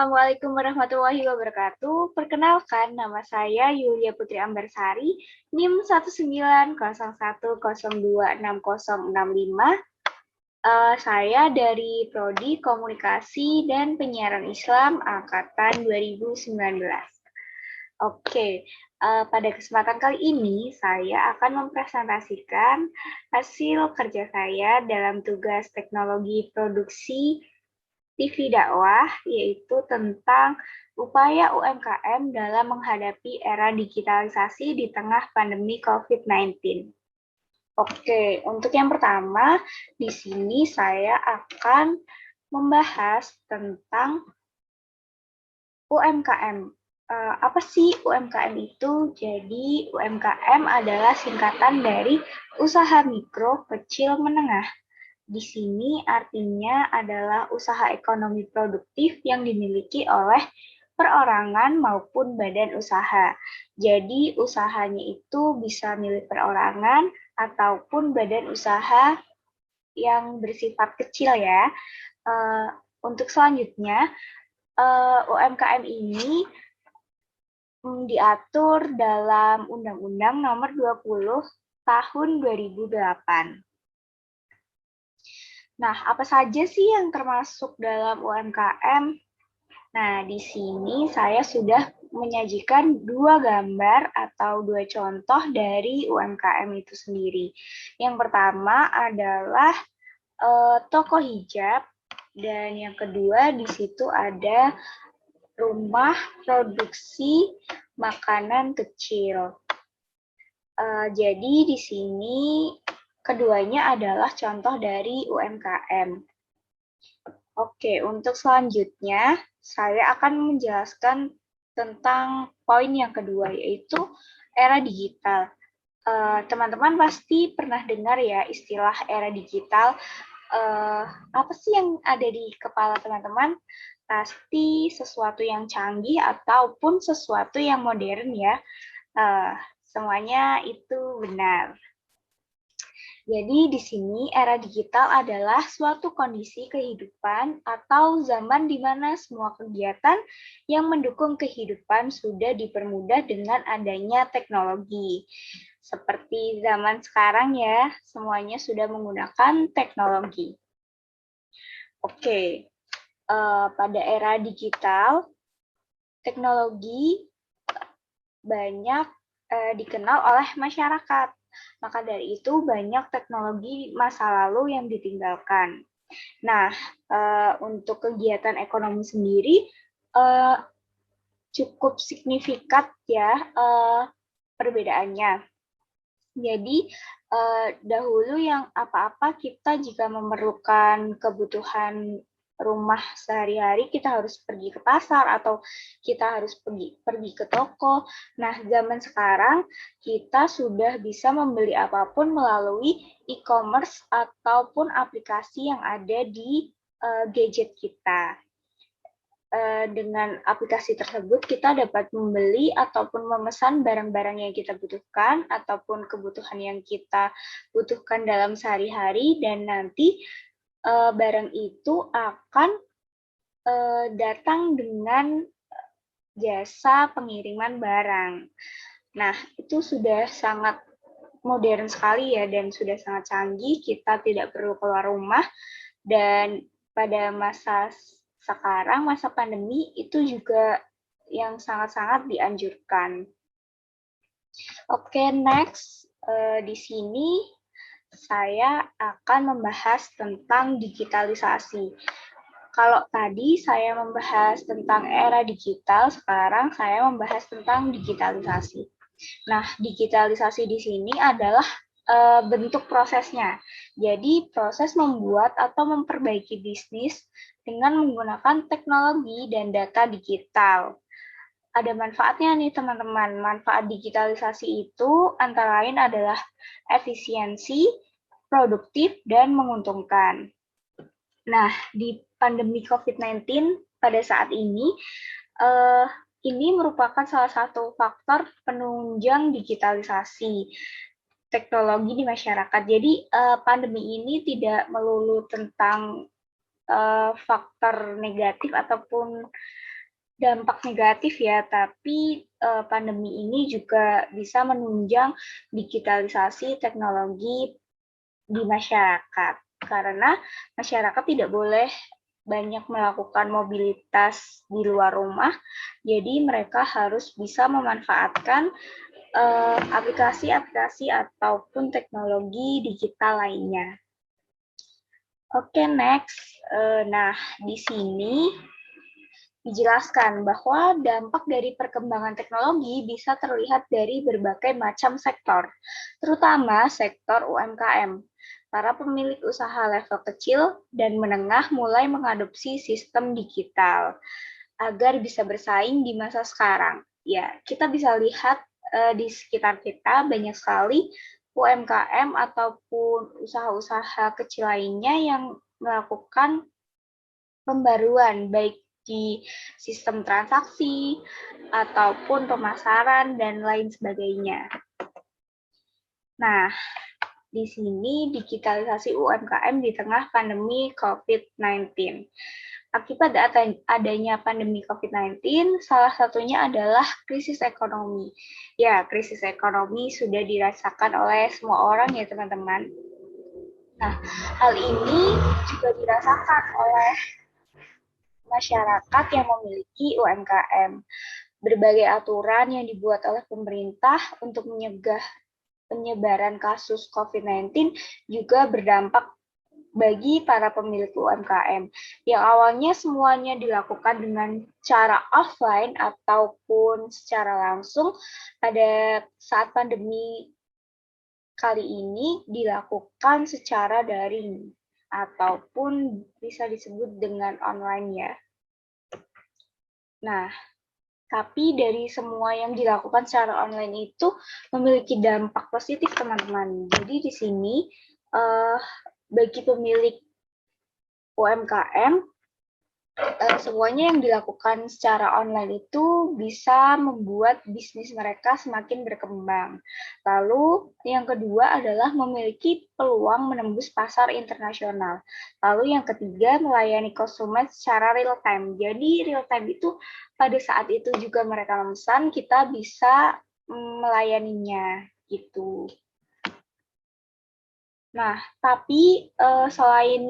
Assalamualaikum warahmatullahi wabarakatuh. Perkenalkan, nama saya Yulia Putri Ambarsari, NIM 19010260665. Saya dari Prodi Komunikasi dan Penyiaran Islam Angkatan 2019. Oke, pada kesempatan kali ini saya akan mempresentasikan hasil kerja saya dalam tugas teknologi produksi TV dakwah, yaitu tentang upaya UMKM dalam menghadapi era digitalisasi di tengah pandemi COVID-19. Oke, untuk yang pertama, di sini saya akan membahas tentang UMKM. Apa sih UMKM itu? Jadi, UMKM adalah singkatan dari usaha mikro, kecil, menengah. Di sini artinya adalah usaha ekonomi produktif yang dimiliki oleh perorangan maupun badan usaha. Jadi usahanya itu bisa milik perorangan ataupun badan usaha yang bersifat kecil ya. Untuk selanjutnya, UMKM ini diatur dalam Undang-Undang Nomor 20 Tahun 2008. Nah, apa saja sih yang termasuk dalam UMKM? Nah, di sini saya sudah menyajikan dua gambar atau dua contoh dari UMKM itu sendiri. Yang pertama adalah toko hijab, dan yang kedua di situ ada rumah produksi makanan kecil. Jadi di sini keduanya adalah contoh dari UMKM. Oke, untuk selanjutnya saya akan menjelaskan tentang poin yang kedua, yaitu era digital. Teman-teman pasti pernah dengar ya istilah era digital. Apa sih yang ada di kepala teman-teman? Pasti sesuatu yang canggih ataupun sesuatu yang modern ya. Semuanya itu benar. Jadi di sini era digital adalah suatu kondisi kehidupan atau zaman di mana semua kegiatan yang mendukung kehidupan sudah dipermudah dengan adanya teknologi. Seperti zaman sekarang ya, semuanya sudah menggunakan teknologi. Oke, pada era digital, teknologi banyak dikenal oleh masyarakat. Maka dari itu banyak teknologi masa lalu yang ditinggalkan. Nah, untuk kegiatan ekonomi sendiri cukup signifikan ya perbedaannya. Jadi dahulu yang apa-apa kita jika memerlukan kebutuhan rumah sehari-hari, kita harus pergi ke pasar atau kita harus pergi ke toko. Nah, zaman sekarang kita sudah bisa membeli apapun melalui e-commerce ataupun aplikasi yang ada di gadget kita. Dengan aplikasi tersebut kita dapat membeli ataupun memesan barang-barang yang kita butuhkan ataupun kebutuhan yang kita butuhkan dalam sehari-hari, dan nanti barang itu akan datang dengan jasa pengiriman barang. Nah, itu sudah sangat modern sekali ya, dan sudah sangat canggih, kita tidak perlu keluar rumah. Dan pada masa sekarang, masa pandemi, itu juga yang sangat-sangat dianjurkan. Oke, next. Di sini saya akan membahas tentang digitalisasi. Kalau tadi saya membahas tentang era digital, sekarang saya membahas tentang digitalisasi. Nah, digitalisasi di sini adalah bentuk prosesnya. Jadi, proses membuat atau memperbaiki bisnis dengan menggunakan teknologi dan data digital. Ada manfaatnya nih teman-teman. Manfaat digitalisasi itu antara lain adalah efisiensi, produktif, dan menguntungkan. Nah, di pandemi COVID-19 pada saat ini merupakan salah satu faktor penunjang digitalisasi teknologi di masyarakat. Jadi pandemi ini tidak melulu tentang faktor negatif ataupun dampak negatif ya, tapi pandemi ini juga bisa menunjang digitalisasi teknologi di masyarakat. Karena masyarakat tidak boleh banyak melakukan mobilitas di luar rumah, jadi mereka harus bisa memanfaatkan aplikasi-aplikasi ataupun teknologi digital lainnya. Oke, next. Nah, di sini dijelaskan bahwa dampak dari perkembangan teknologi bisa terlihat dari berbagai macam sektor, terutama sektor UMKM. Para pemilik usaha level kecil dan menengah mulai mengadopsi sistem digital agar bisa bersaing di masa sekarang. Ya, kita bisa lihat di sekitar kita banyak sekali UMKM ataupun usaha-usaha kecil lainnya yang melakukan pembaruan baik di sistem transaksi ataupun pemasaran dan lain sebagainya. Nah, di sini digitalisasi UMKM di tengah pandemi COVID-19. Akibat adanya pandemi COVID-19, salah satunya adalah krisis ekonomi. Ya, krisis ekonomi sudah dirasakan oleh semua orang ya teman-teman. Nah, hal ini juga dirasakan oleh masyarakat yang memiliki UMKM. Berbagai aturan yang dibuat oleh pemerintah untuk mencegah penyebaran kasus COVID-19 juga berdampak bagi para pemilik UMKM. Yang awalnya semuanya dilakukan dengan cara offline ataupun secara langsung, pada saat pandemi kali ini dilakukan secara daring ataupun bisa disebut dengan online ya. Nah, tapi dari semua yang dilakukan secara online itu memiliki dampak positif, teman-teman. Jadi di sini bagi pemilik UMKM, semuanya yang dilakukan secara online itu bisa membuat bisnis mereka semakin berkembang. Lalu yang kedua adalah memiliki peluang menembus pasar internasional. Lalu yang ketiga, melayani konsumen secara real time. Jadi real time itu pada saat itu juga mereka memesan, kita bisa melayaninya gitu. Nah, tapi selain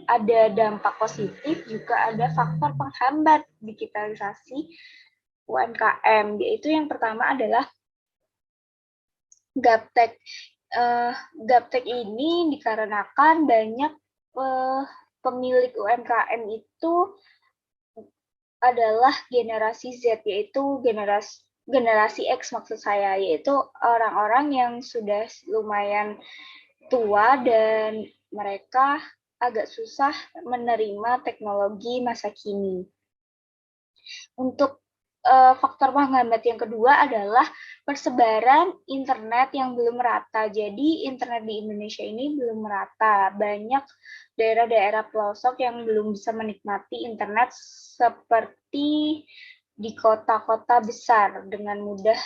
ada dampak positif, juga ada faktor penghambat digitalisasi UMKM, yaitu yang pertama adalah gaptek. Gaptek ini dikarenakan banyak pemilik UMKM itu adalah generasi Z, yaitu generasi X maksud saya, yaitu orang-orang yang sudah lumayan tua dan mereka agak susah menerima teknologi masa kini. Untuk faktor penghambat yang kedua adalah persebaran internet yang belum merata. Jadi internet di Indonesia ini belum merata. Banyak daerah-daerah pelosok yang belum bisa menikmati internet seperti di kota-kota besar dengan mudah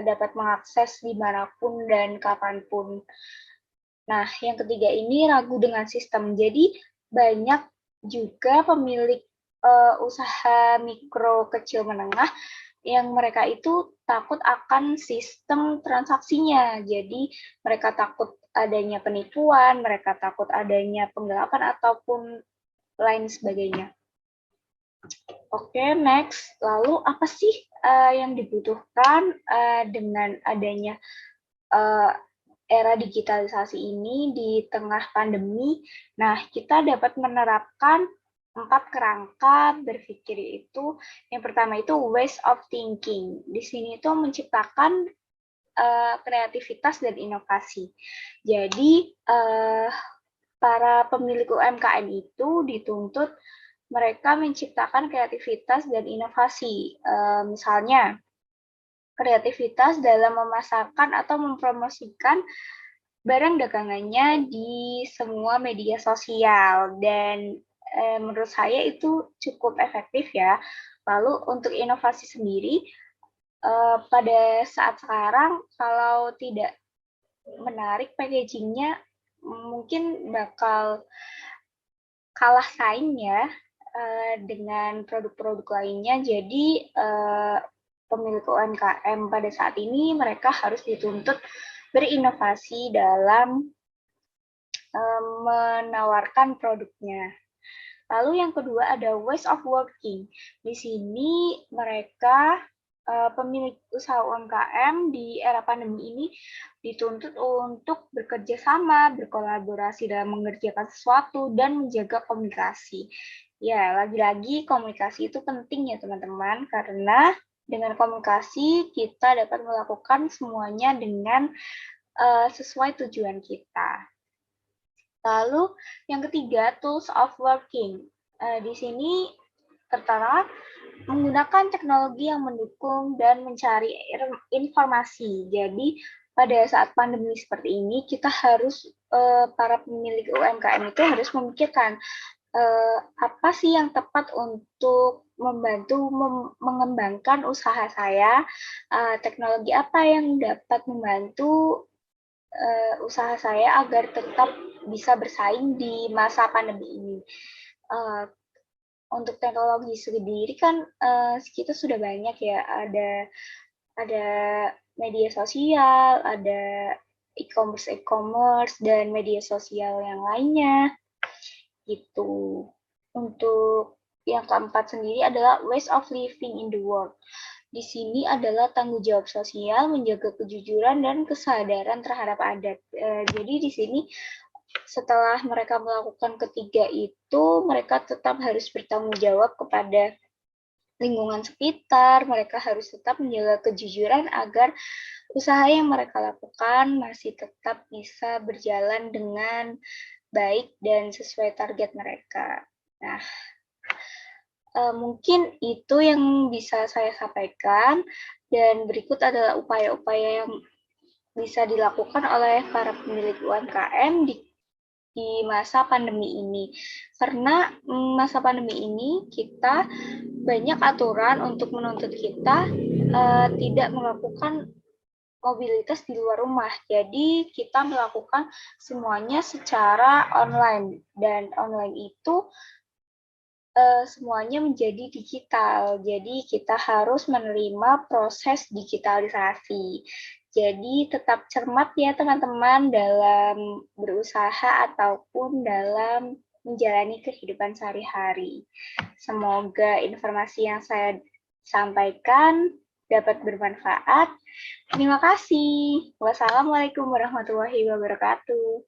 dapat mengakses dimanapun dan kapanpun. Nah, yang ketiga ini ragu dengan sistem. Jadi banyak juga pemilik usaha mikro kecil menengah yang mereka itu takut akan sistem transaksinya. Jadi mereka takut adanya penipuan, mereka takut adanya penggelapan ataupun lain sebagainya. Oke, next. Lalu apa sih yang dibutuhkan dengan adanya era digitalisasi ini di tengah pandemi? Nah, kita dapat menerapkan 4 kerangka berpikir, itu yang pertama itu ways of thinking. Di sini itu menciptakan kreativitas dan inovasi. Jadi para pemilik UMKM itu dituntut mereka menciptakan kreativitas dan inovasi. Misalnya kreativitas dalam memasarkan atau mempromosikan barang dagangannya di semua media sosial, dan menurut saya itu cukup efektif ya. Lalu untuk inovasi sendiri, pada saat sekarang kalau tidak menarik packagingnya mungkin bakal kalah saing ya. dengan produk-produk lainnya. Jadi pemilik UMKM pada saat ini mereka harus dituntut berinovasi dalam menawarkan produknya. Lalu yang kedua ada ways of working. Di sini mereka pemilik usaha UMKM di era pandemi ini dituntut untuk bekerja sama, berkolaborasi dalam mengerjakan sesuatu, dan menjaga komunikasi. Ya, lagi-lagi komunikasi itu penting ya teman-teman, karena dengan komunikasi kita dapat melakukan semuanya dengan sesuai tujuan kita. Lalu yang ketiga, tools of working. Di sini pertama, menggunakan teknologi yang mendukung dan mencari informasi. Jadi pada saat pandemi seperti ini, kita harus para pemilik UMKM itu harus memikirkan apa sih yang tepat untuk membantu mengembangkan usaha saya, teknologi apa yang dapat membantu usaha saya agar tetap bisa bersaing di masa pandemi ini. Untuk teknologi sendiri kan kita sudah banyak ya, ada media sosial, ada e-commerce dan media sosial yang lainnya gitu. Untuk yang keempat sendiri adalah ways of living in the world. Di sini adalah tanggung jawab sosial, menjaga kejujuran dan kesadaran terhadap adat. Jadi di sini setelah mereka melakukan ketiga itu, mereka tetap harus bertanggung jawab kepada lingkungan sekitar, mereka harus tetap menjaga kejujuran agar usaha yang mereka lakukan masih tetap bisa berjalan dengan baik dan sesuai target mereka. Nah, mungkin itu yang bisa saya sampaikan, dan berikut adalah upaya-upaya yang bisa dilakukan oleh para pemilik UMKM di masa pandemi ini. Karena masa pandemi ini kita banyak aturan untuk menuntut kita tidak melakukan mobilitas di luar rumah. Jadi kita melakukan semuanya secara online, dan online itu semuanya menjadi digital. Jadi kita harus menerima proses digitalisasi. Jadi tetap cermat ya teman-teman dalam berusaha ataupun dalam menjalani kehidupan sehari-hari. Semoga informasi yang saya sampaikan dapat bermanfaat. Terima kasih. Wassalamualaikum warahmatullahi wabarakatuh.